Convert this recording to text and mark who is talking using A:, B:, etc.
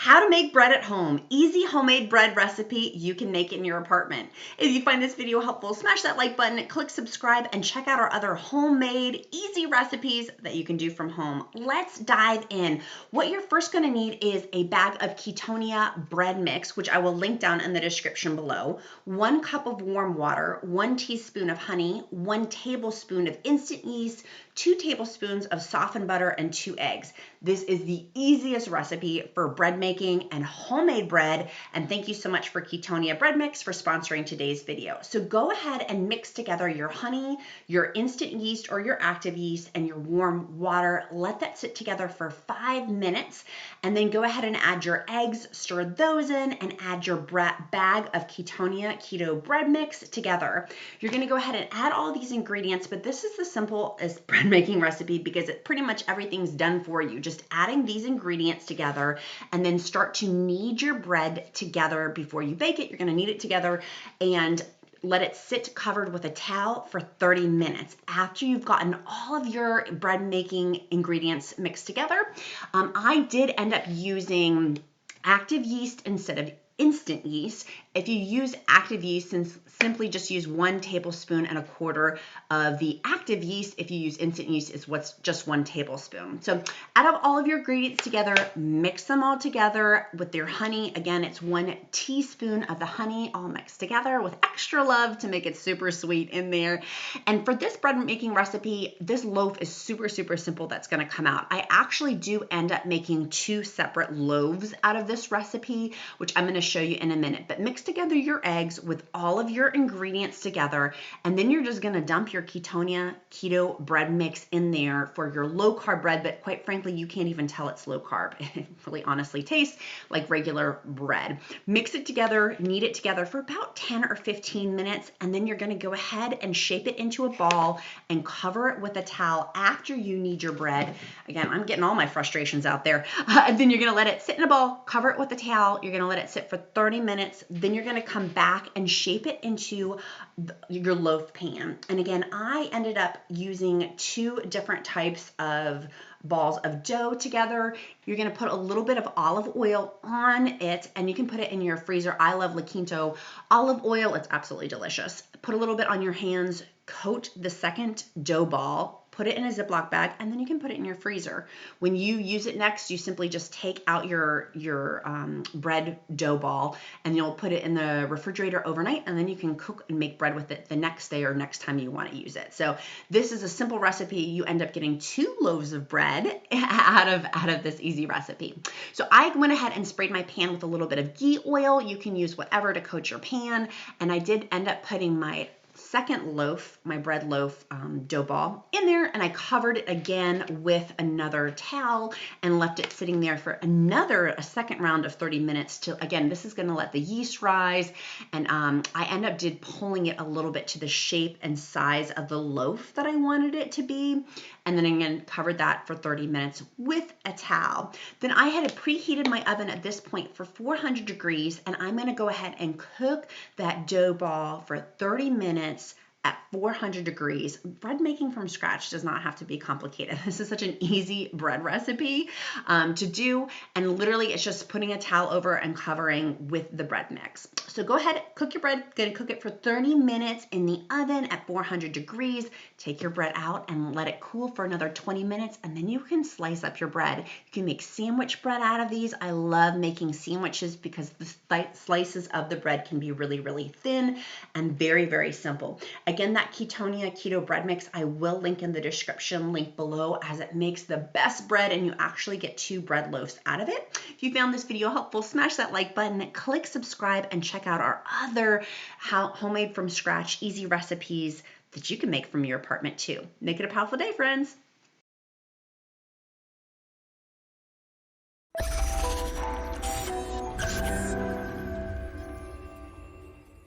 A: How to make bread at home. Easy homemade bread recipe you can make in your apartment. If you find this video helpful, smash that like button, click subscribe, and check out our other homemade, easy recipes that you can do from home. Let's dive in. What you're first going to need is a bag of Ketonia bread mix, which I will link down in the description below, 1 cup of warm water, 1 teaspoon of honey, 1 tablespoon of instant yeast, 2 tablespoons of softened butter, and 2 eggs. This is the easiest recipe for bread making and homemade bread. And thank you so much for Ketonia Bread Mix for sponsoring today's video. So go ahead and mix together your honey, your instant yeast or your active yeast, and your warm water. Let that sit together for 5 minutes. And then go ahead and add your eggs, stir those in, and add your bag of Ketonia Keto Bread Mix together. You're going to go ahead and add all these ingredients, but this is the simplest bread making recipe because pretty much everything's done for you. Just adding these ingredients together and then start to knead your bread together before you bake it. You're going to knead it together and let it sit covered with a towel for 30 minutes. After you've gotten all of your bread making ingredients mixed together, I did end up using active yeast instead of instant yeast. If you use active yeast, simply just use 1 tablespoon and a quarter of the active yeast. If you use instant yeast, it's what's just 1 tablespoon. So add up all of your ingredients together, mix them all together with your honey. Again, it's 1 teaspoon of the honey all mixed together with extra love to make it super sweet in there. And for this bread making recipe, this loaf is super simple that's going to come out. I actually do end up making 2 separate loaves out of this recipe, which I'm going to show you in a minute. But mix together your eggs with all of your ingredients together, and then you're just going to dump your Ketonia keto bread mix in there for your low carb bread. But quite frankly, you can't even tell it's low carb. It really honestly tastes like regular bread. Mix it together, knead it together for about 10 or 15 minutes, and then you're going to go ahead and shape it into a ball and cover it with a towel after you knead your bread. Again, I'm getting all my frustrations out there. And then you're going to let it sit in a ball, cover it with a towel. You're going to let it sit for 30 minutes. Then you're going to come back and shape it into your loaf pan. And again, I ended up using 2 different types of balls of dough together. You're going to put a little bit of olive oil on it, and you can put it in your freezer. I love La Quinto olive oil. It's absolutely delicious. Put a little bit on your hands, coat the second dough ball, put it in a Ziploc bag, and then you can put it in your freezer. When you use it next, you simply just take out your bread dough ball, and you'll put it in the refrigerator overnight, and then you can cook and make bread with it the next day or next time you want to use it. So this is a simple recipe. You end up getting 2 loaves of bread out of this easy recipe. So I went ahead and sprayed my pan with a little bit of ghee oil. You can use whatever to coat your pan, and I did end up putting my second loaf, my bread loaf dough ball in there, and I covered it again with another towel and left it sitting there for a second round of 30 minutes till, again, this is going to let the yeast rise, and I did pulling it a little bit to the shape and size of the loaf that I wanted it to be, and then again covered that for 30 minutes with a towel. Then I had preheated my oven at this point for 400 degrees, and I'm going to go ahead and cook that dough ball for 30 minutes at 400 degrees. Bread making from scratch does not have to be complicated. This is such an easy bread recipe to do, and literally it's just putting a towel over and covering with the bread mix. So go ahead, cook your bread. Gonna cook it for 30 minutes in the oven at 400 degrees. Take your bread out and let it cool for another 20 minutes, and then you can slice up your bread. You can make sandwich bread out of these. I love making sandwiches because the slices of the bread can be really thin and very simple. Again, that Ketonia Keto Bread Mix, I will link in the description link below, as it makes the best bread and you actually get 2 bread loaves out of it. If you found this video helpful, smash that like button, click subscribe, and check out our other homemade from scratch easy recipes that you can make from your apartment too. Make it a powerful day, friends.